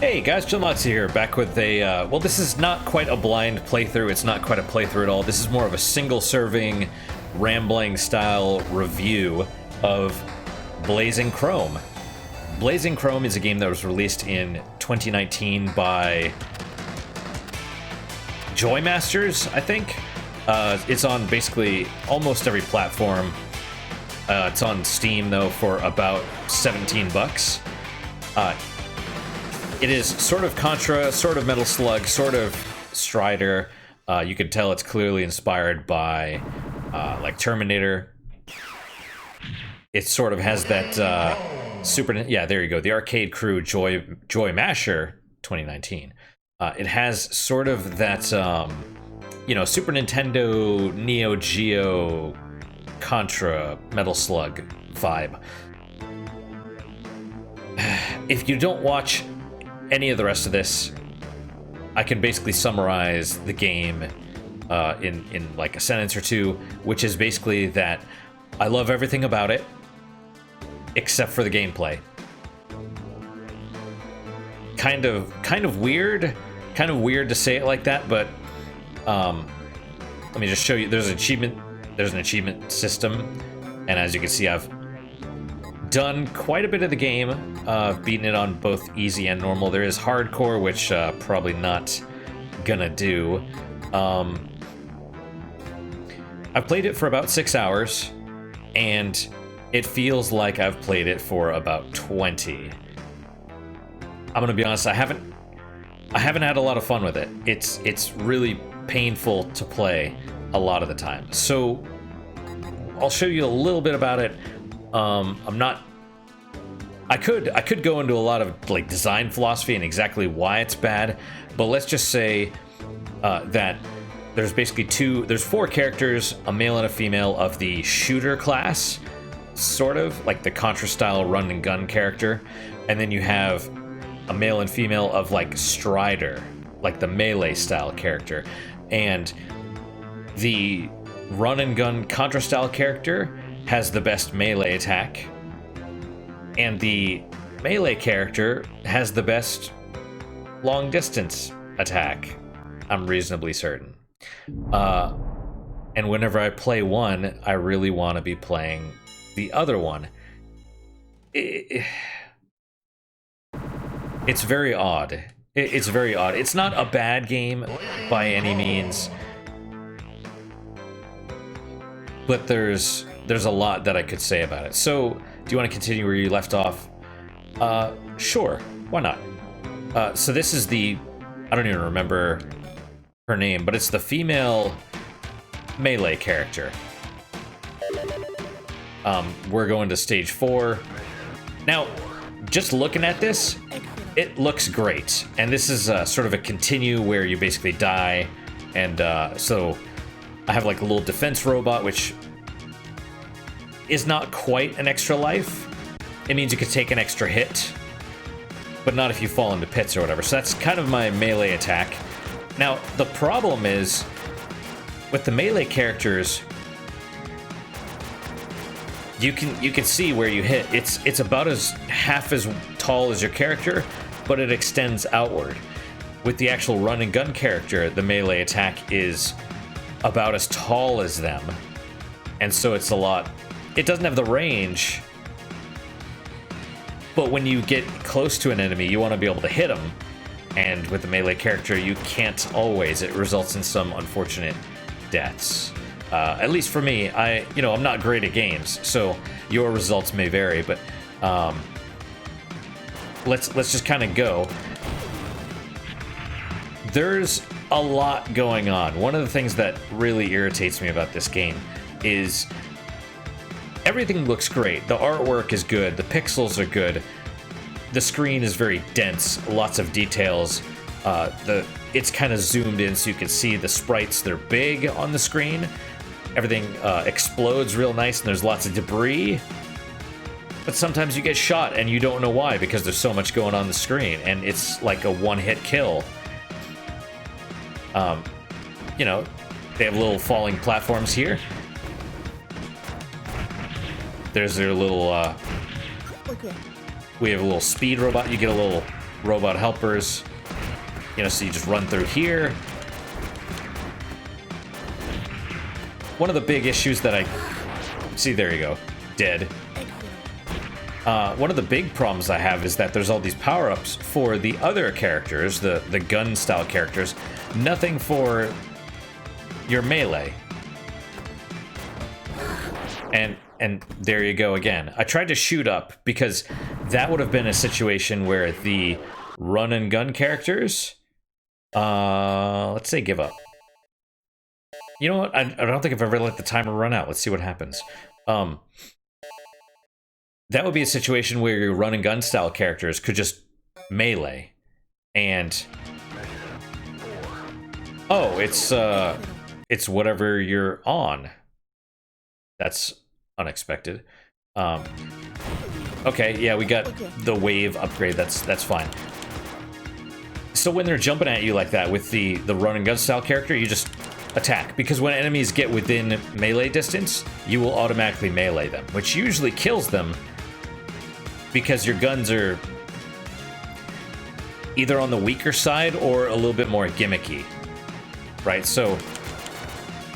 Hey guys, Chillmox here, back with a, well, this is not quite a blind playthrough, it's not quite a playthrough at all. This is more of a single-serving, rambling style review of Blazing Chrome. Blazing Chrome is a game that was released in 2019 by Joy Masters, I think. It's on basically almost every platform. It's on Steam, though, for about 17 bucks. It is sort of Contra, sort of Metal Slug, sort of Strider. You can tell it's clearly inspired by, like, Terminator. It sort of has that, yeah, there you go, the Arcade Crew Joy Masher 2019. It has sort of that, you know, Super Nintendo, Neo Geo, Contra, Metal Slug vibe. If you don't watch any of the rest of this, I can basically summarize the game in like a sentence or two, which is basically that I love everything about it except for the gameplay. Kind of weird to say it like that, but let me just show you. There's an achievement system, and as you can see, I've done quite a bit of the game, beaten it on both easy and normal. There is hardcore, which probably not gonna do. I've played it for about 6 hours, and it feels like I've played it for about 20. I'm gonna be honest, I haven't had a lot of fun with it. It's really painful to play a lot of the time. So I'll show you a little bit about it. I could go into a lot of like design philosophy and exactly why it's bad, but let's just say that there's basically there's 4 characters, a male and a female of the shooter class, sort of like the Contra style run and gun character, and then you have a male and female of like Strider, like the melee style character, and the run and gun Contra style character has the best melee attack, and the melee character has the best long distance attack, I'm reasonably certain. And whenever I play one, I really want to be playing the other one. It's very odd. It's very odd. It's not a bad game by any means, but there's a lot that I could say about it. So, do you want to continue where you left off? Sure, why not? So this is I don't even remember her name, but it's the female melee character. We're going to stage 4. Now, just looking at this, it looks great. And this is sort of a continue where you basically die. And so I have like a little defense robot, which is not quite an extra life. It means you could take an extra hit, but not if you fall into pits or whatever. So that's kind of my melee attack. Now, the problem is, with the melee characters, you can see where you hit. It's about half as tall as your character, but it extends outward. With the actual run and gun character, the melee attack is about as tall as them, and so it's a lot. It doesn't have the range, but when you get close to an enemy, you want to be able to hit them. And with the melee character, you can't always. It results in some unfortunate deaths. At least for me, I'm not great at games, so your results may vary. But let's just kind of go. There's a lot going on. One of the things that really irritates me about this game is everything looks great. The artwork is good. The pixels are good. The screen is very dense. Lots of details. It's kind of zoomed in so you can see the sprites. They're big on the screen. Everything explodes real nice, and there's lots of debris. But sometimes you get shot and you don't know why, because there's so much going on the screen, and it's like a one-hit kill. You know, they have little falling platforms here. There's their little, we have a little speed robot. You get a little robot helpers. You know, so you just run through here. One of the big issues that I... See, there you go. Dead. One of the big problems I have is that there's all these power-ups for the other characters, the gun-style characters. Nothing for your melee. And there you go again. I tried to shoot up because that would have been a situation where the run-and-gun characters... let's say give up. You know what? I don't think I've ever let the timer run out. Let's see what happens. That would be a situation where your run and gun style characters could just melee. And oh, it's whatever you're on. That's unexpected. Okay, yeah, we got the wave upgrade. That's fine. So when they're jumping at you like that with the run and gun style character, you just attack, because when enemies get within melee distance, you will automatically melee them, which usually kills them because your guns are either on the weaker side or a little bit more gimmicky, right? So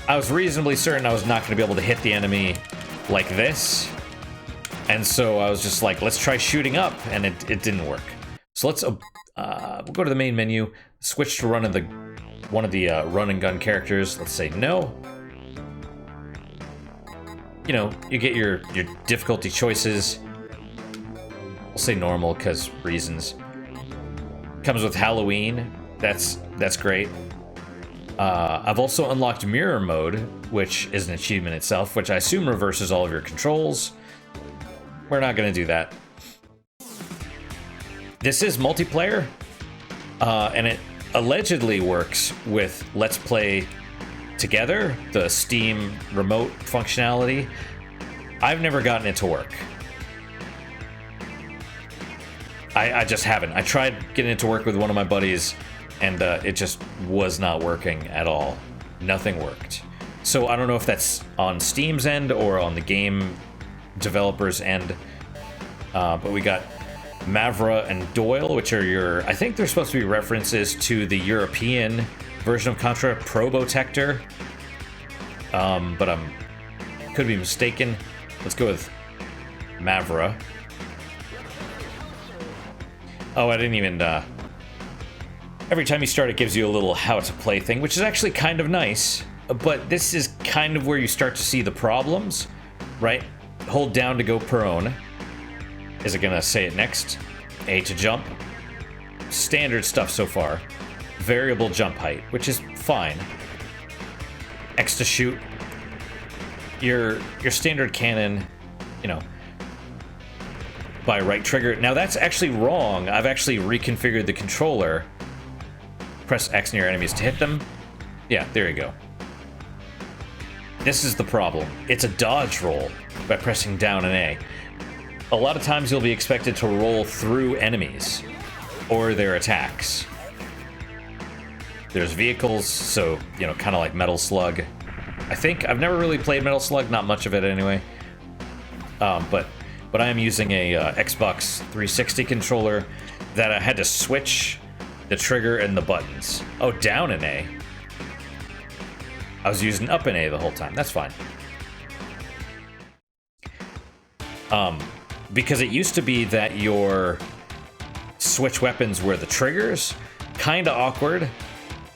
I was reasonably certain I was not going to be able to hit the enemy like this, and so I was just like, let's try shooting up, and it didn't work. So let's we'll go to the main menu, switch to one of the run and gun characters. Let's say no. You know, you get your difficulty choices. We'll say normal because reasons. Comes with Halloween. That's great. I've also unlocked mirror mode, which is an achievement itself, which I assume reverses all of your controls. We're not going to do that. This is multiplayer, and it allegedly works with Let's Play Together, the Steam remote functionality. I've never gotten it to work. I just haven't. I tried getting it to work with one of my buddies, and it just was not working at all. Nothing worked. So I don't know if that's on Steam's end or on the game developer's end, but we got Mavra and Doyle, which are your... I think they're supposed to be references to the European version of Contra, Probotector. But I'm... could be mistaken. Let's go with Mavra. Oh, I didn't even... every time you start, it gives you a little how to play thing, which is actually kind of nice. But this is kind of where you start to see the problems, right? Hold down to go prone. Is it gonna say it next? A to jump. Standard stuff so far. Variable jump height, which is fine. X to shoot. Your standard cannon, you know, by right trigger. Now that's actually wrong. I've actually reconfigured the controller. Press X near enemies to hit them. Yeah, there you go. This is the problem. It's a dodge roll by pressing down and A. A lot of times you'll be expected to roll through enemies or their attacks. There's vehicles, so, you know, kind of like Metal Slug. I think I've never really played Metal Slug, not much of it anyway. But I am using a Xbox 360 controller that I had to switch the trigger and the buttons. Oh, down and A. I was using up and A the whole time. That's fine. Because it used to be that your switch weapons were the triggers, kinda awkward,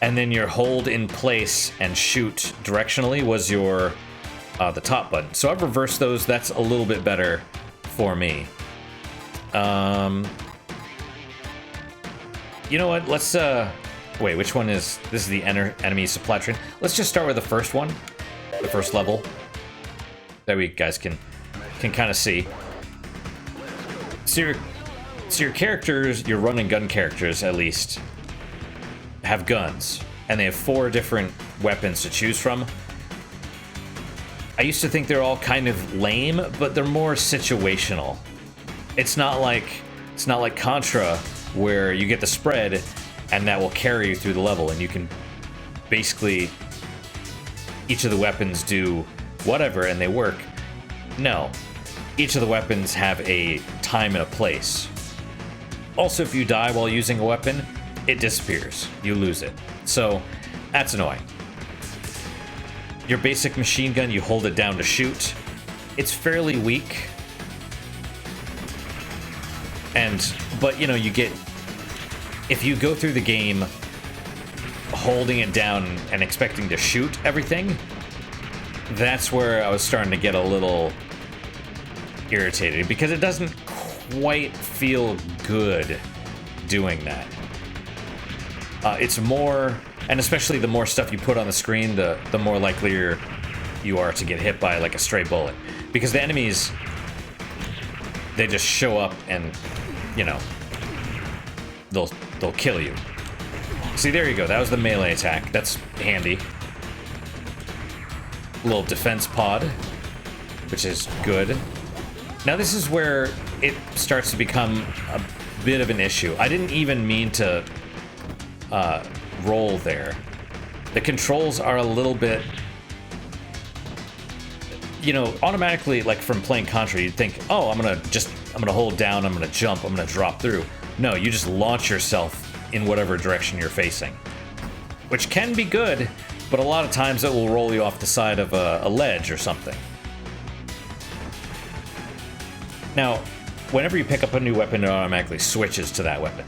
and then your hold in place and shoot directionally was your the top button. So I've reversed those. That's a little bit better for me. You know what? Let's wait. Which one is this? Is the enemy supply train? Let's just start with the first one, the first level, that we guys can kind of see. So your characters, your run and gun characters at least, have guns, and they have 4 different weapons to choose from. I used to think they're all kind of lame, but they're more situational. It's not like Contra, where you get the spread, and that will carry you through the level, and you can basically each of the weapons do whatever, and they work. No. Each of the weapons have a time and a place. Also, if you die while using a weapon, it disappears. You lose it. So, that's annoying. Your basic machine gun, you hold it down to shoot. It's fairly weak. But you know, you get... If you go through the game holding it down and expecting to shoot everything, that's where I was starting to get a little irritated, because it doesn't quite feel good doing that. It's more, and especially the more stuff you put on the screen, the more likely you are to get hit by like a stray bullet, because the enemies, they just show up and, you know, they'll kill you. See, there you go. That was the melee attack. That's handy. Little defense pod, which is good. Now this is where it starts to become a bit of an issue. I didn't even mean to roll there. The controls are a little bit, you know, automatically, like from playing Contra, you'd think, oh, I'm gonna hold down, I'm gonna jump, I'm gonna drop through. No, you just launch yourself in whatever direction you're facing, which can be good, but a lot of times it will roll you off the side of a ledge or something. Now, whenever you pick up a new weapon, it automatically switches to that weapon,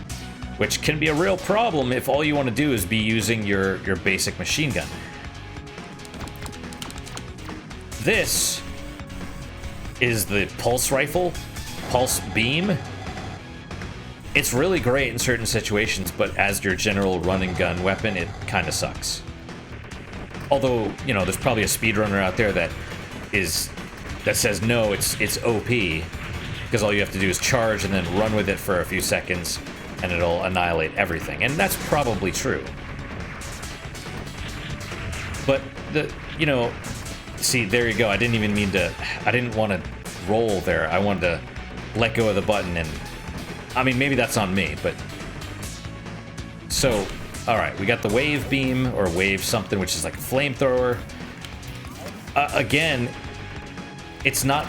which can be a real problem if all you want to do is be using your basic machine gun. This is the pulse rifle, pulse beam. It's really great in certain situations, but as your general run and gun weapon, it kind of sucks. Although, you know, there's probably a speedrunner out there that says no, it's OP, because all you have to do is charge and then run with it for a few seconds, and it'll annihilate everything. And that's probably true. But you know, see, there you go. I didn't want to roll there. I wanted to let go of the button, and I mean, maybe that's on me, but so, all right, we got the wave beam or wave something, which is like a flamethrower. Again, it's not,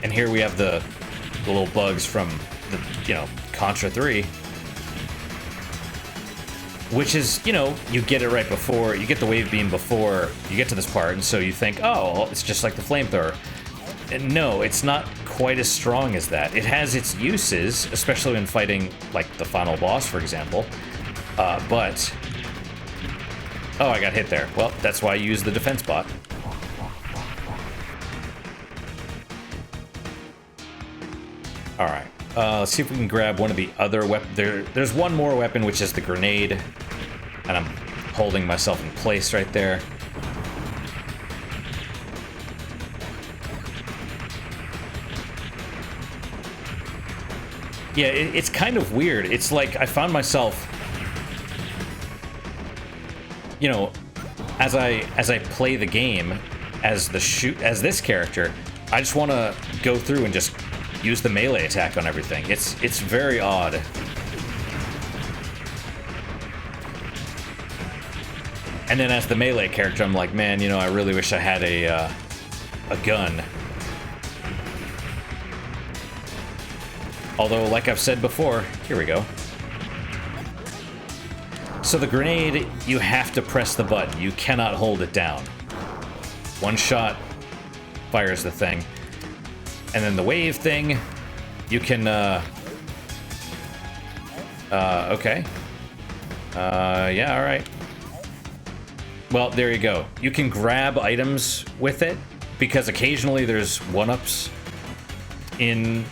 and here we have the little bugs from the, you know, Contra 3, which is, you know, you get it right before, you get the wave beam before you get to this part, and so you think, oh, it's just like the flamethrower. And no, it's not quite as strong as that. It has its uses, especially when fighting, like, the final boss, for example, but... Oh, I got hit there. Well, that's why I use the defense bot. Alright, let's see if we can grab one of the other weapons. There's one more weapon, which is the grenade, and I'm holding myself in place right there. Yeah, it's kind of weird. It's like I found myself, you know, as I play the game as this character, I just want to go through and just use the melee attack on everything. It's very odd. And then as the melee character, I'm like, man, you know, I really wish I had a gun. Although, like I've said before, here we go. So the grenade, you have to press the button. You cannot hold it down. One shot fires the thing. And then the wave thing, you can, okay. Yeah, alright. Well, there you go. You can grab items with it, because occasionally there's one-ups in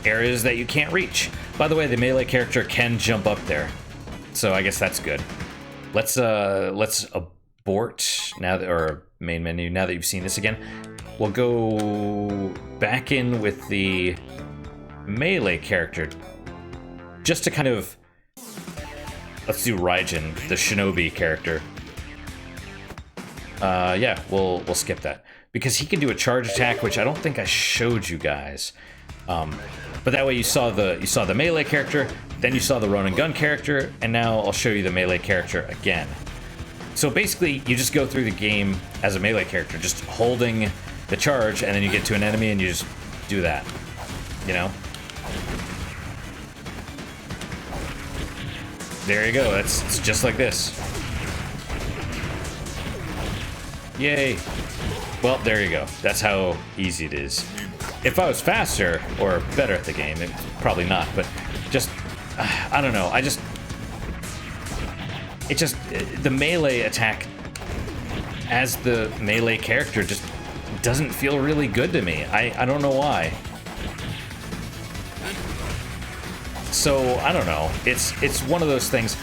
areas that you can't reach. By the way, the melee character can jump up there, so I guess that's good. Let's abort now that, or main menu, now that you've seen this again. We'll go back in with the melee character, just to kind of, let's do Raijin, the shinobi character. Yeah, we'll skip that, because he can do a charge attack, which I don't think I showed you guys. But that way you saw the melee character, then you saw the run and gun character, and now I'll show you the melee character again. So basically, you just go through the game as a melee character, just holding the charge, and then you get to an enemy and you just do that, you know? There you go. It's just like this. Yay. Well, there you go. That's how easy it is. If I was faster or better at the game, probably not, but just, I don't know. The melee attack as the melee character just doesn't feel really good to me. I don't know why. So, I don't know. It's one of those things.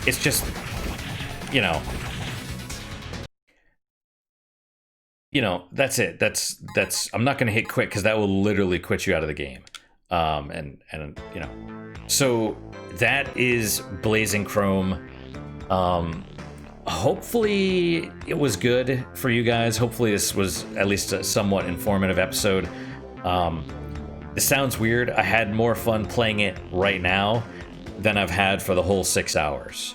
It's just, you know, that's it. That's I'm not going to hit quit because that will literally quit you out of the game. And so that is Blazing Chrome. Hopefully it was good for you guys. Hopefully this was at least a somewhat informative episode. This sounds weird. I had more fun playing it right now than I've had for the whole 6 hours.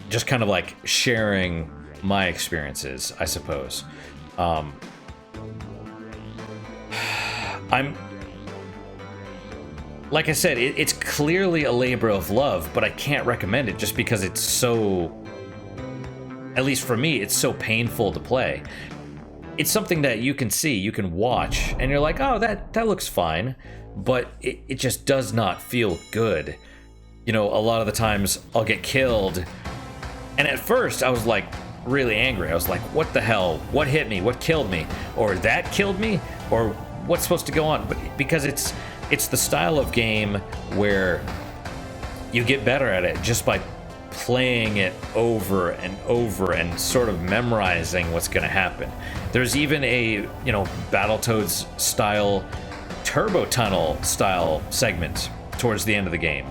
Just kind of like sharing my experiences, I suppose. Like I said, it's clearly a labor of love, but I can't recommend it just because it's so, at least for me, it's so painful to play. It's something that you can see, you can watch, and you're like, oh, that looks fine, but it just does not feel good. A lot of the times I'll get killed, and at first I was like really angry. I was like, what the hell? What hit me? What killed me? Or that killed me? Or what's supposed to go on? But because it's the style of game where you get better at it just by playing it over and over and sort of memorizing what's going to happen. There's even a, Battletoads style, Turbo Tunnel style segment towards the end of the game.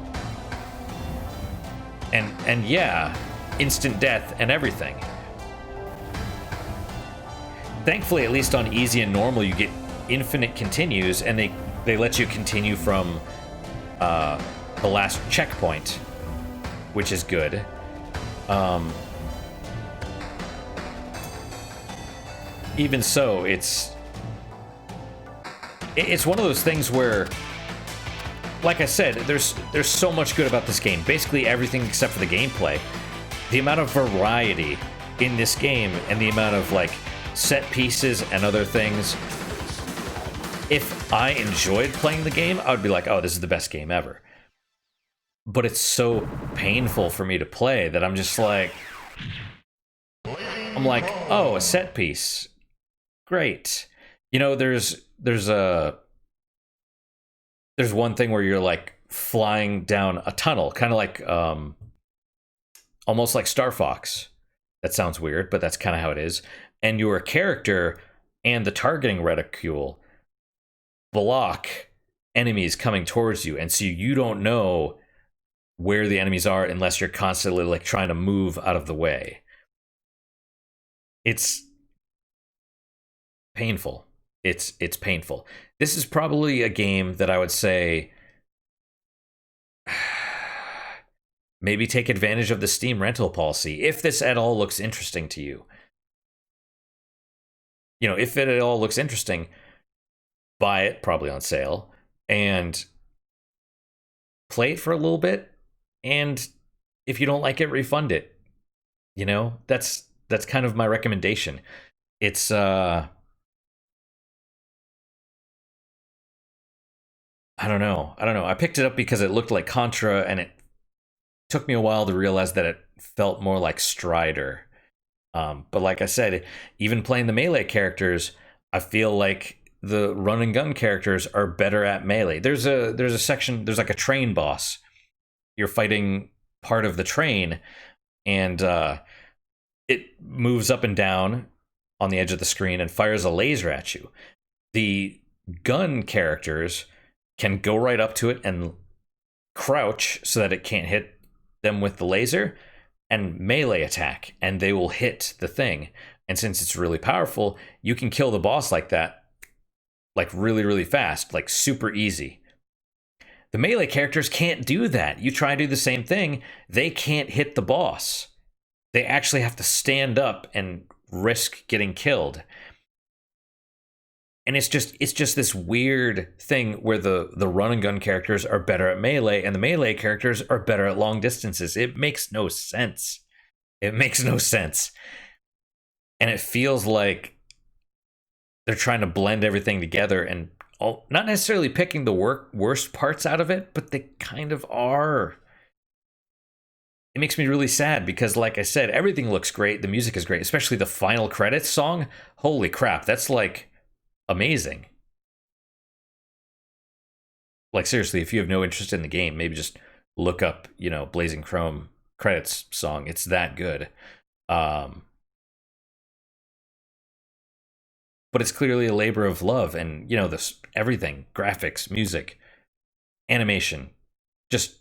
And yeah, instant death and everything. Thankfully, at least on easy and normal, you get infinite continues, and they let you continue from the last checkpoint, which is good. Even so, it's one of those things where, like I said, there's so much good about this game. Basically everything except for the gameplay. The amount of variety in this game and the amount of like set pieces and other things. If I enjoyed playing the game, I would be like, oh, this is the best game ever. But it's so painful for me to play that I'm just like, oh, a set piece. Great. There's one thing where you're like flying down a tunnel, kind of like almost like Star Fox. That sounds weird, but that's kind of how it is. And your character and the targeting reticule block enemies coming towards you, and so you don't know where the enemies are unless you're constantly like trying to move out of the way. It's painful. It's painful. This is probably a game that I would say maybe take advantage of the Steam rental policy if this at all looks interesting to you. If it at all looks interesting, buy it, probably on sale, and play it for a little bit. And if you don't like it, refund it. That's kind of my recommendation. It's I don't know. I picked it up because it looked like Contra, and it took me a while to realize that it felt more like Strider. But like I said, even playing the melee characters, I feel like the run and gun characters are better at melee. There's a section, there's like a train boss. You're fighting part of the train, and it moves up and down on the edge of the screen and fires a laser at you. The gun characters can go right up to it and crouch so that it can't hit them with the laser, and melee attack, and they will hit the thing. And since it's really powerful, you can kill the boss like that, like really, really fast, like super easy. The melee characters can't do that. You try to do the same thing, they can't hit the boss. They actually have to stand up and risk getting killed. And it's just this weird thing where the run and gun characters are better at melee and the melee characters are better at long distances. It makes no sense. It makes no sense. And it feels like they're trying to blend everything together and not necessarily picking the worst parts out of it, but they kind of are. It makes me really sad because, like I said, everything looks great. The music is great, especially the final credits song. Holy crap, that's like amazing. Like, seriously, if you have no interest in the game, maybe just look up, Blazing Chrome credits song. It's that good. Um, but it's clearly a labor of love, and this everything, graphics, music, animation, just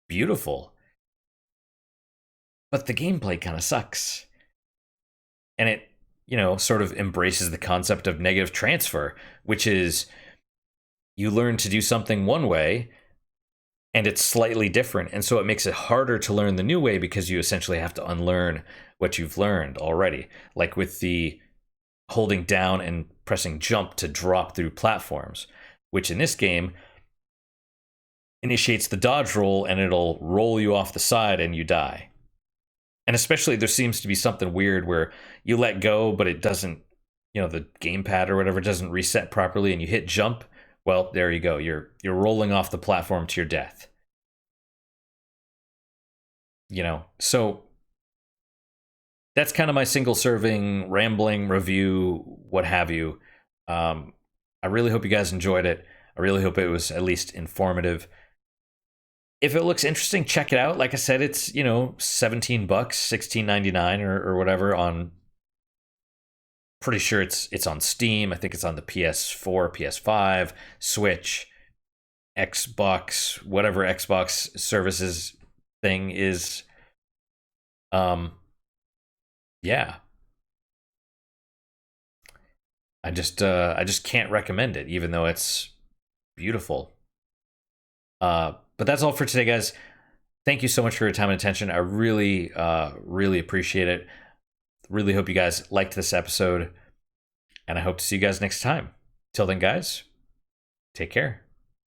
beautiful. But the gameplay kind of sucks. And it, sort of embraces the concept of negative transfer, which is you learn to do something one way and it's slightly different. And so it makes it harder to learn the new way because you essentially have to unlearn what you've learned already. Like with the holding down and pressing jump to drop through platforms, which in this game initiates the dodge roll and it'll roll you off the side and you die. And especially there seems to be something weird where you let go, but it doesn't, the gamepad or whatever doesn't reset properly and you hit jump. Well, there you go. You're rolling off the platform to your death. So that's kind of my single serving, rambling review, what have you. I really hope you guys enjoyed it. I really hope it was at least informative. If it looks interesting, check it out. Like I said, it's, $17, $16.99 or whatever on. Pretty sure it's on Steam. I think it's on the PS4, PS5, Switch, Xbox, whatever Xbox services thing is. Yeah. I just can't recommend it, even though it's beautiful. But that's all for today, guys. Thank you so much for your time and attention. I really, really appreciate it. Really hope you guys liked this episode, and I hope to see you guys next time. Till then, guys, take care.